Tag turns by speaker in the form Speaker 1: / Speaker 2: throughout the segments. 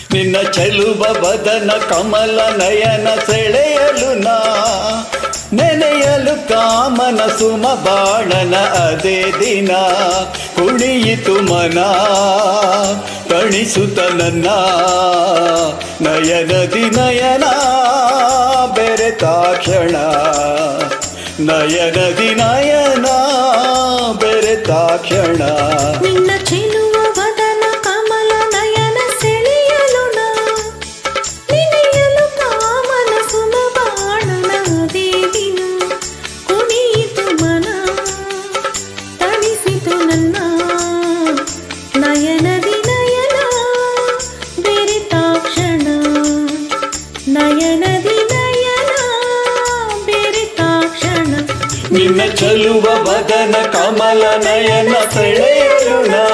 Speaker 1: ನಿನ್ನ ಚೆಲುವ ಬದನ ಕಮಲ ನಯನ ಸೆಳೆಯಲು ನಾ ನೆನೆಯಲು ಕಾಮನ ಸುಮ ಬಾಣನ ಅದೇ ದಿನ ಕುಣಿಯಿತು ಮನ ತಣಿಸುತ್ತ ನನ್ನ ನಯನದಿ ನಯನ ಬೆರೆತಾಕ್ಷಣ ನಯನದಿ ನಯನ ಬೆರೆತಾಕ್ಷಣ
Speaker 2: ನಿನ್ನ ಚೆಲುವ ವದನ ಕಮಲ ನಯನ ಸೆಳೆಯಲು ನಾ ನೆನೆಯಲು ಕಾಮನ ಸುಮ ಬಾಣನ ಅದೇ ದಿನ ಕುಣಿಯಿತು ಮನ ತಣಿಸಿತು ನನ್ನ ನಯನದಿ ನಯನ ಬೆರೆತಾಕ್ಷಣ ನಯನದಿ ನಯನ ಬೆರೆತಾಕ್ಷಣ
Speaker 1: ನಿನ್ನ ಚೆಲುವ ವದನ ಕಮಲ ನಯನ ಸೆಳೆಯಲು ನಾ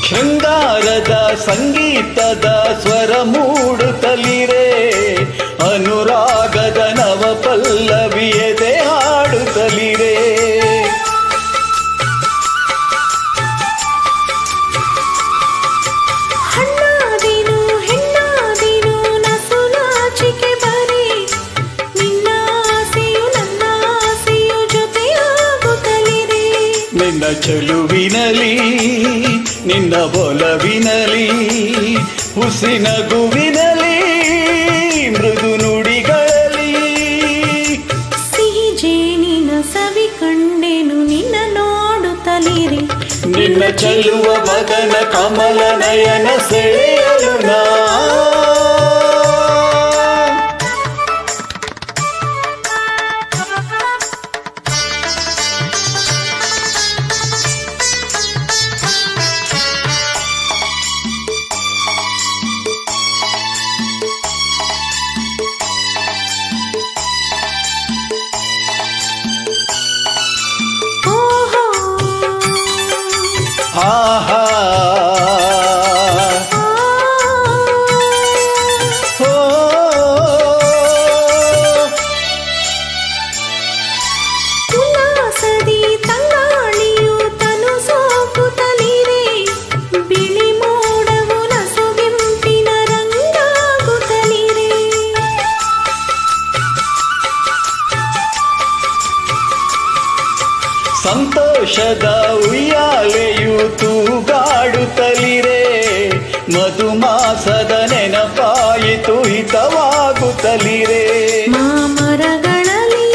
Speaker 1: ಶೃಂಗಾರದ ಸಂಗೀತದ ಸ್ವರ ಮೂಡುತ್ತಲಿರೆ ಅನುರಾಗದ ನವ ಪಲ್ಲವಿಯದೆ ಹಾಡುತ್ತಲಿರೆ
Speaker 2: ಹಣ್ಣಾದಿನು ಹೆಣ್ಣಾದಿನು ನಸು ನಾಚಿಕೆ ಬರೆ ನಿನ್ನ ಆಸೆಯು ನನ್ನ ಆಸೆಯು ಜೊತೆಯಾಗುತ್ತಲಿದೆ
Speaker 1: ನಿನ್ನ ಚೆಲುವಿನಲಿ ನಿನ್ನ ಒಲವಿನಲಿ ಹುಸಿನಗುವಿನಲಿ ಮೃದು ನುಡಿಗಳಲ್ಲಿ
Speaker 2: ಸಿಹಿ ಜೇನಿನ ಸವಿ ಕಂಡೆನು ನಿನ್ನ ನೋಡುತ್ತಲಿರೆ
Speaker 1: ನಿನ್ನ ಚೆಲುವ ವದನ ಕಮಲ ನಯನ ಸೆಳೆಯಲು ನಾ ಆಹಾ ಓ
Speaker 2: ಉಲ್ಲಾಸದಿ ತಂಗಾಳಿಯು ತನು ಸೋಕುತ್ತಲಿರೆ ಬಿಳಿ ಮೋಡವು ನಸುಗೆಂಪಿನ ರಂಗಾಗುತ್ತಲಿರೆ
Speaker 1: ಸಂತೋಷದ ಉಯ್ಯಾಲೆಯು ತೂಗಾಡುತ್ತಲಿರೆ ಮಧುಮಾಸದ ನೆನಪಾಯಿತು ಹಿತವಾಗುತ್ತಲಿರೆ
Speaker 2: ಮಾಮರಗಳಲ್ಲಿ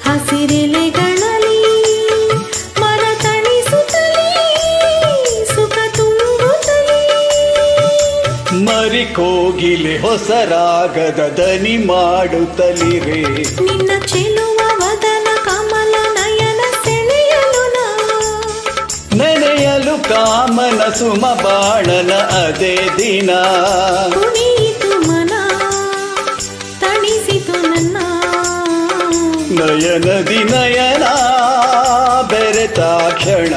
Speaker 2: ಹಸಿರೆಲೆಗಳಲ್ಲಿ ಮರ ತಣಿಸುತ್ತಲೇ ಸುಖ ತುಂಬುತ್ತಲೇ
Speaker 1: ಮರಿ ಕೋಗಿಲೆ ಹೊಸ ರಾಗದ ದನಿ ಮಾಡುತ್ತಲಿರೆ
Speaker 2: ನಿನ್ನ ಚೆಲುವ ವದನ ಕಮಲ ನಯನ ಸೆಳೆಯಲು ನಾ
Speaker 1: ನೆನೆಯಲು ಕಾಮನ ಸುಮ ಬಾಣನ ಅದೇ ದಿನ
Speaker 2: ಕುಣಿಯಿತು ಮನ ತಣಿಸಿತು ನನ್ನ
Speaker 1: ನಯನದಿ ನಯನ ಬೆರೆತಾಕ್ಷಣ